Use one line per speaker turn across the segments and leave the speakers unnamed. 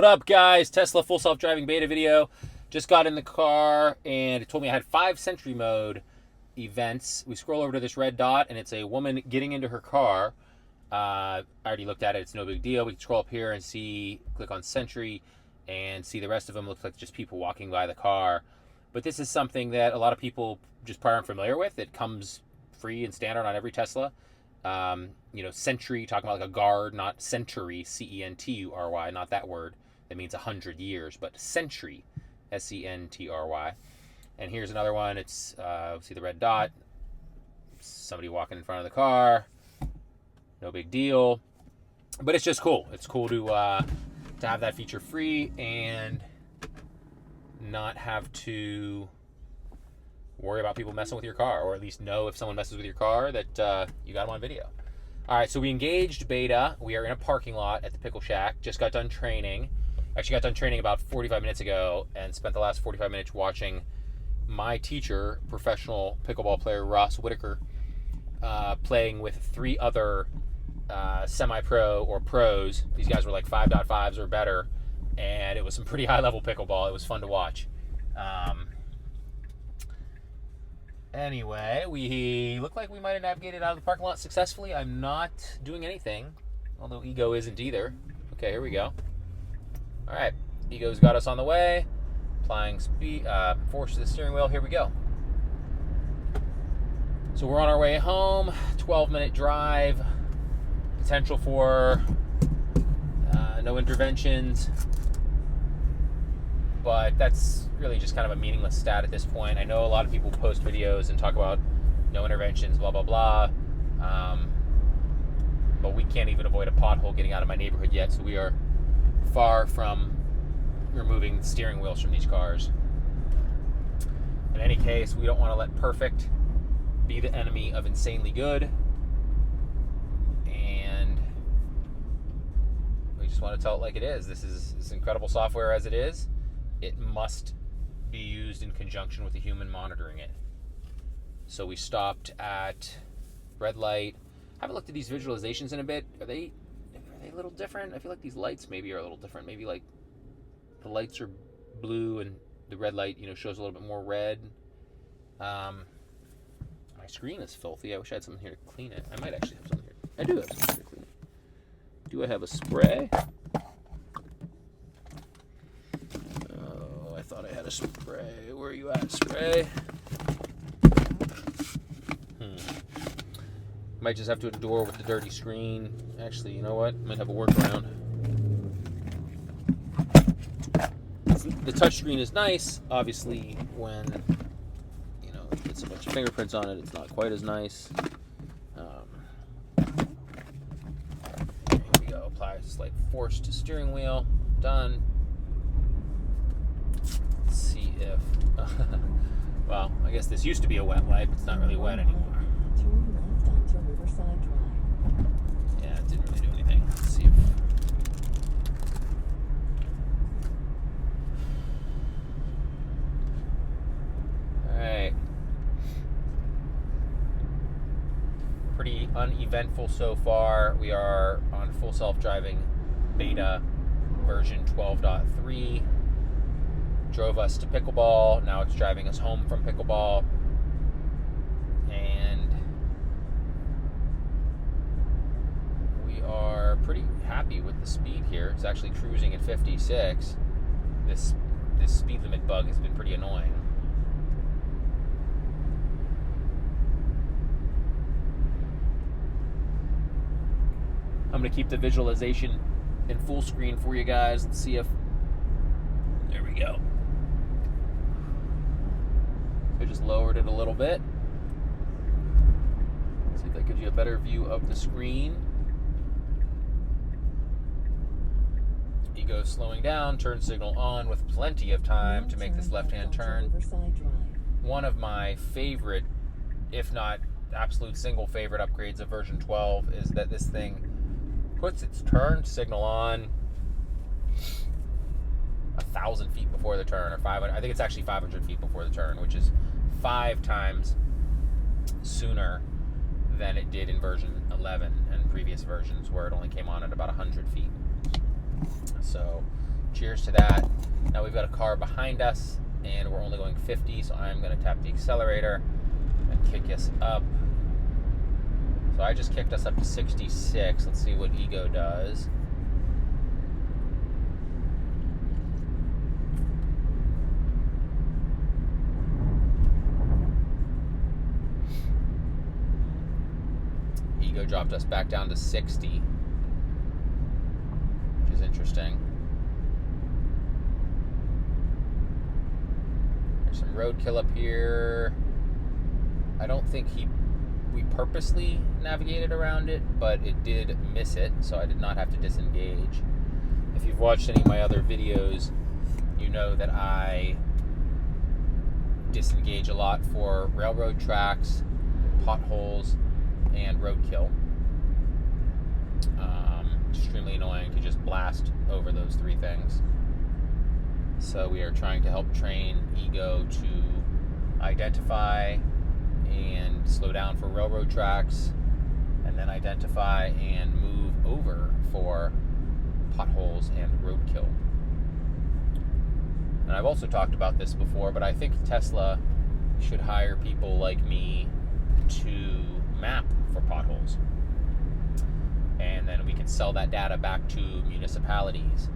What up, guys? Tesla full self-driving beta video. Just got in the car and it told me I had 5 Sentry mode events. We scroll over to this red dot and it's a woman getting into her car. I already looked at it. It's no big deal. We can scroll up here and see, click on Sentry and see the rest of them. Looks like just people walking by the car. But this is something that a lot of people just probably aren't familiar with. It comes free and standard on every Tesla. Sentry, talking about like a guard, not century, C-E-N-T-U-R-Y, not that word. That means 100 years, but Sentry, S-E-N-T-R-Y. And here's another one. It's, see the red dot. Somebody walking in front of the car. No big deal. But it's just cool. It's cool to have that feature free and not have to worry about people messing with your car, or at least know if someone messes with your car that you got them on video. All right, so we engaged beta. We are in a parking lot at the Pickle Shack. Just got done training. Actually got done training about 45 minutes ago and spent the last 45 minutes watching my teacher, professional pickleball player Ross Whitaker, playing with 3 other semi-pro or pros. These guys were like 5.5s or better, and it was some pretty high-level pickleball. It was fun to watch. Anyway, we look like we might have navigated out of the parking lot successfully. I'm not doing anything, although Ego isn't either. Okay, here we go. All right, Ego's got us on the way. Applying speed, force to the steering wheel. Here we go. So we're on our way home. 12-minute drive. Potential for no interventions. But that's really just kind of a meaningless stat at this point. I know a lot of people post videos and talk about no interventions, blah, blah, blah. But we can't even avoid a pothole getting out of my neighborhood yet, so we are far from removing steering wheels from these cars. In any case, we don't want to let perfect be the enemy of insanely good. And we just want to tell it like it is. This is incredible software as it is. It must be used in conjunction with a human monitoring it. So we stopped at red light. I haven't looked at these visualizations in a bit. Are they a little different? I feel like these lights maybe are a little different. Maybe like the lights are blue and the red light, shows a little bit more red. My screen is filthy. I wish I had something here to clean it. I might actually have something here. I do have something here to clean it. Do I have a spray? I thought I had a spray. Where are you at, spray? Might just have to endure with the dirty screen. Actually, you know what? Might have a workaround. The touchscreen is nice. Obviously, when it's a bunch of fingerprints on it, it's not quite as nice. Here we go. Apply slight force to steering wheel. Done. Let's see if. Well, I guess this used to be a wet wipe. It's not really wet anymore.
Turn left onto Riverside Drive.
Yeah, it didn't really do anything. Let's see if. Alright. Pretty uneventful so far. We are on full self-driving beta version 12.3. Drove us to Pickleball. Now it's driving us home from Pickleball. And we are pretty happy with the speed here. It's actually cruising at 56. This speed limit bug has been pretty annoying. I'm going to keep the visualization in full screen for you guys. Let's see if... There we go. I just lowered it a little bit. See if that gives you a better view of the screen. Ego slowing down, turn signal on with plenty of time to make this left-hand turn. One of my favorite, if not absolute single favorite upgrades of version 12 is that this thing puts its turn signal on 1,000 feet before the turn, or 500. I think it's actually 500 feet before the turn, which is 5 times sooner than it did in version 11 and previous versions, where it only came on at about 100 feet. So cheers to that. Now we've got a car behind us, and we're only going 50, so I'm going to tap the accelerator and kick us up. So I just kicked us up to 66. Let's see what Ego does. Ego dropped us back down to 60, which is interesting. There's some roadkill up here. I don't think we purposely navigated around it, but it did miss it, so I did not have to disengage. If you've watched any of my other videos, you know that I disengage a lot for railroad tracks, potholes, and roadkill. Extremely annoying to just blast over those three things. So we are trying to help train Ego to identify and slow down for railroad tracks, and then identify and move over for potholes and roadkill. And I've also talked about this before, but I think Tesla should hire people like me to map for potholes, and then we can sell that data back to municipalities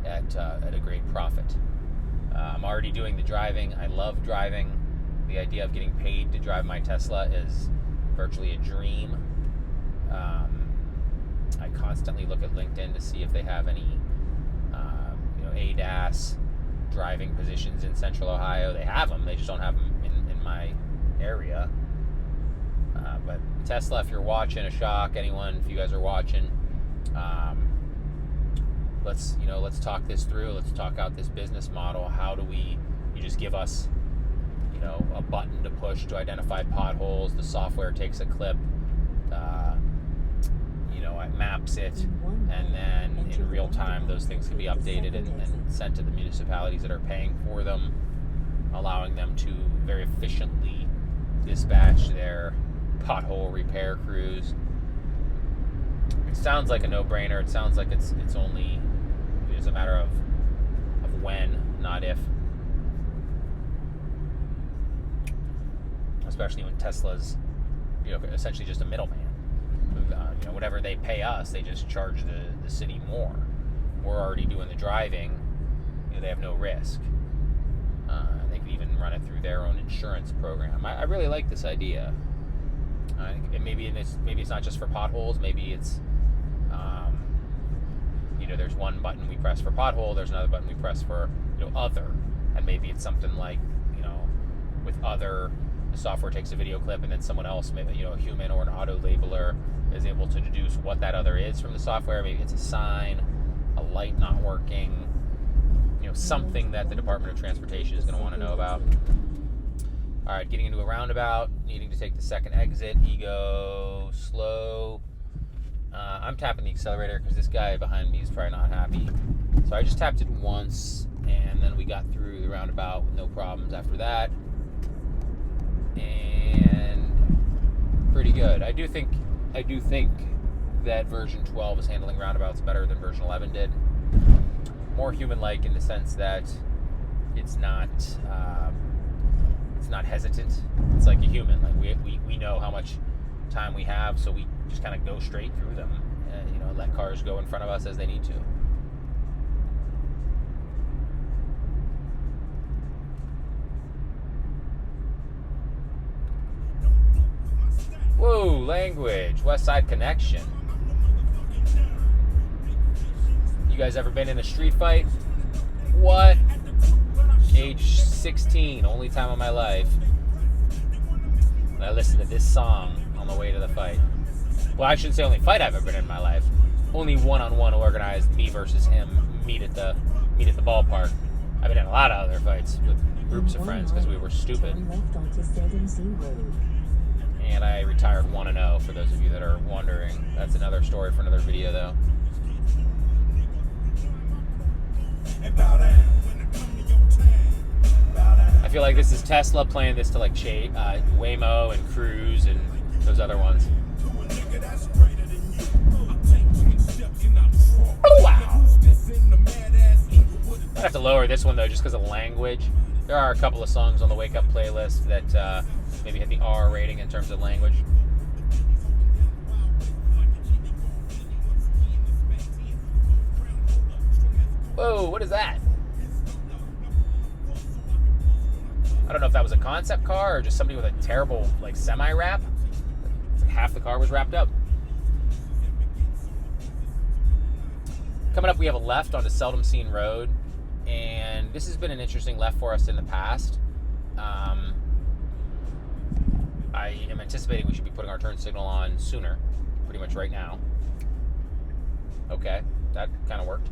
at a great profit. I'm already doing the driving. I love driving. The idea of getting paid to drive my Tesla is virtually a dream. I constantly look at LinkedIn to see if they have any ADAS driving positions in Central Ohio. They have them. They just don't have them in my area. But Tesla, if you're watching, a shock, anyone, if you guys are watching, let's talk this through. Let's talk out this business model. How do you just give us, a button to push to identify potholes. The software takes a clip, it maps it, and then in real time, those things can be updated and sent to the municipalities that are paying for them, allowing them to very efficiently dispatch their pothole repair crews. It sounds like a no-brainer. It sounds like it's only a matter of when, not if. Especially when Tesla's, essentially just a middleman. Whatever they pay us, they just charge the city more. We're already doing the driving. They have no risk. They could even run it through their own insurance program. I really like this idea. Maybe it's not just for potholes. Maybe it's there's one button we press for pothole. There's another button we press for other, and maybe it's something like with other, the software takes a video clip, and then someone else, maybe a human or an auto labeler, is able to deduce what that other is from the software. Maybe it's a sign, a light not working, something that the Department of Transportation is going to want to know about. All right, getting into a roundabout, needing to take the second exit. Ego, slow. I'm tapping the accelerator because this guy behind me is probably not happy. So I just tapped it once, and then we got through the roundabout with no problems after that. And pretty good. I do think that version 12 is handling roundabouts better than version 11 did. More human-like in the sense that it's not hesitant. It's like a human. Like we know how much time we have, so we just kind of go straight through them, and let cars go in front of us as they need to. Whoa, language. Westside Connection. You guys ever been in a street fight? What? Age 16, only time of my life. And I listened to this song on the way to the fight. Well, I shouldn't say only fight I've ever been in my life. Only one-on-one organized, me versus him, meet at the ballpark. I've been in a lot of other fights with groups of friends because we were stupid. And I retired 1-0, for those of you that are wondering. That's another story for another video, though. I feel like this is Tesla playing this to like Waymo and Cruise and those other ones. Oh, wow. have to lower this one though, just because of language. There are a couple of songs on the Wake Up playlist that maybe hit the R rating in terms of language. Whoa, what is that? I don't know if that was a concept car or just somebody with a terrible like semi-wrap. It's like half the car was wrapped up. Coming up, we have a left onto Seldom Seen Road, and this has been an interesting left for us in the past. I am anticipating we should be putting our turn signal on sooner, pretty much right now. Okay, that kind of worked.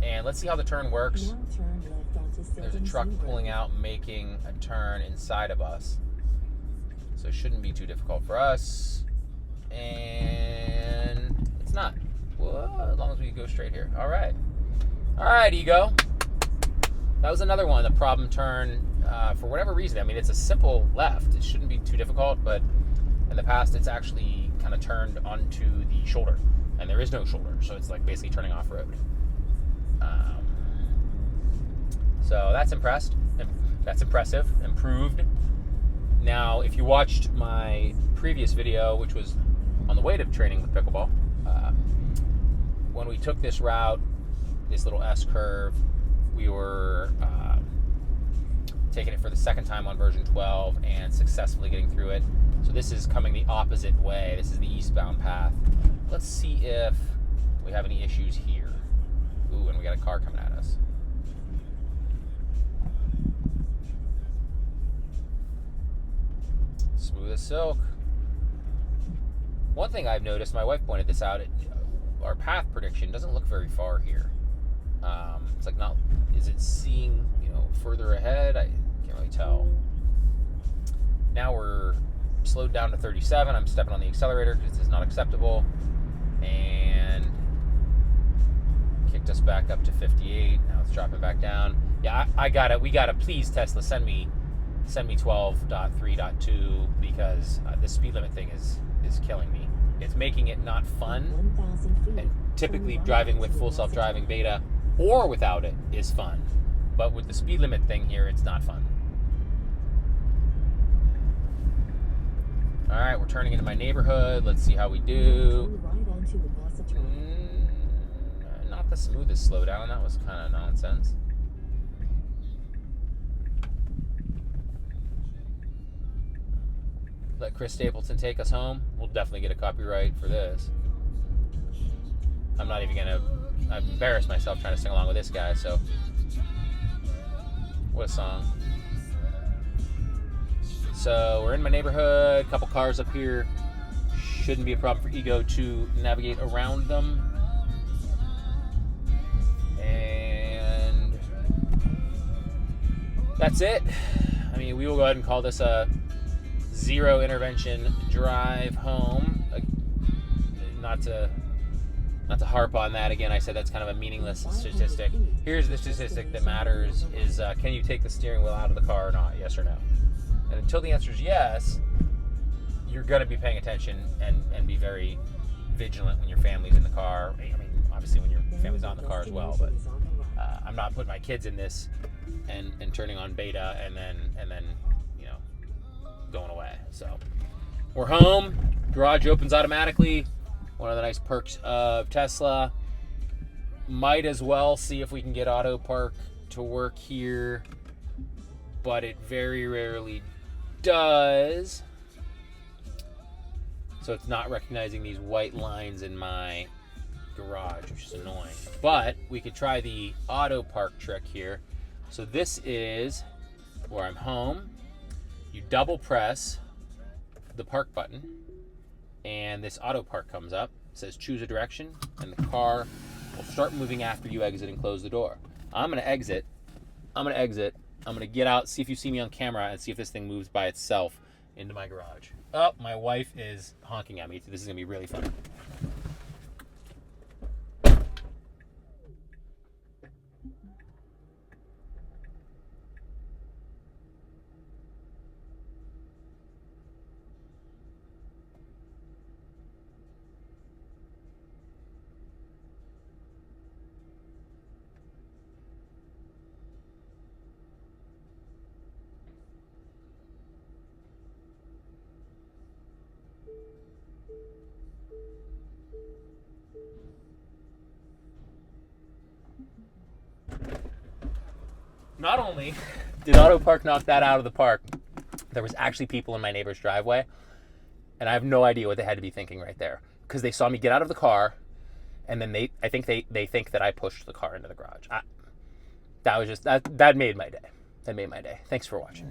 And let's see how the turn works.
Now turn left onto
There's a
Seldom
truck
Seen
pulling
Road.
out, making a turn inside of us. So it shouldn't be too difficult for us. And it's not. Whoa, as long as we go straight here. All right. All right, Ego. That was another one, the problem turn. For whatever reason, I mean, it's a simple left. It shouldn't be too difficult, but in the past, it's actually kind of turned onto the shoulder. And there is no shoulder, so it's like basically turning off-road. So that's impressive, improved. Now, if you watched my previous video, which was on the way to training with pickleball, when we took this route, this little S curve, we were taking it for the second time on version 12 and successfully getting through it. So this is coming the opposite way. This is the eastbound path. Let's see if we have any issues here. Ooh, and we got a car coming at us. Smooth as silk. One thing I've noticed, my wife pointed this out, our path prediction doesn't look very far here. It's like not, is it seeing, further ahead? I can't really tell. Now we're slowed down to 37. I'm stepping on the accelerator because this is not acceptable. And kicked us back up to 58. Now it's dropping back down. Yeah, I got it. We got to, please, Tesla, send me 12.3.2 because this speed limit thing is killing me. It's making it not fun.
1,000 feet.
And typically driving with full self-driving beta or without it is fun. But with the speed limit thing here, it's not fun. All right, we're turning into my neighborhood. Let's see how we do.
Turn right onto Augusta Drive.
Not the smoothest slowdown. That was kind of nonsense. Let Chris Stapleton take us home. We'll definitely get a copyright for this. I'm not even gonna. I've embarrassed myself trying to sing along with this guy. So, what a song! So we're in my neighborhood. Couple cars up here. Shouldn't be a problem for Ego to navigate around them. And that's it. I mean, we will go ahead and call this a zero intervention drive home. Not to harp on that again. I said that's kind of a meaningless statistic. Here's the statistic that matters: is can you take the steering wheel out of the car or not? Yes or no? And until the answer is yes, you're going to be paying attention and be very vigilant when your family's in the car. I mean, obviously when your family's not in the car as well, but I'm not putting my kids in this and turning on beta and then going away. So we're home. Garage opens automatically. One of the nice perks of Tesla. Might as well see if we can get autopark to work here, but it very rarely does. So it's not recognizing these white lines in my garage, which is annoying. But we could try the autopark trick here. So this is where I'm home. You double press the park button, and this auto park comes up. It says choose a direction, and the car will start moving after you exit and close the door. I'm going to exit. I'm going to get out, see if you see me on camera, and see if this thing moves by itself into my garage. Oh, my wife is honking at me. This is going to be really fun. not only did autopark knock that out of the park, there was actually people in my neighbor's driveway, and I have no idea what they had to be thinking right there, because they saw me get out of the car, and then I think they think that I pushed the car into the garage. That made my day. That made my day. Thanks for watching.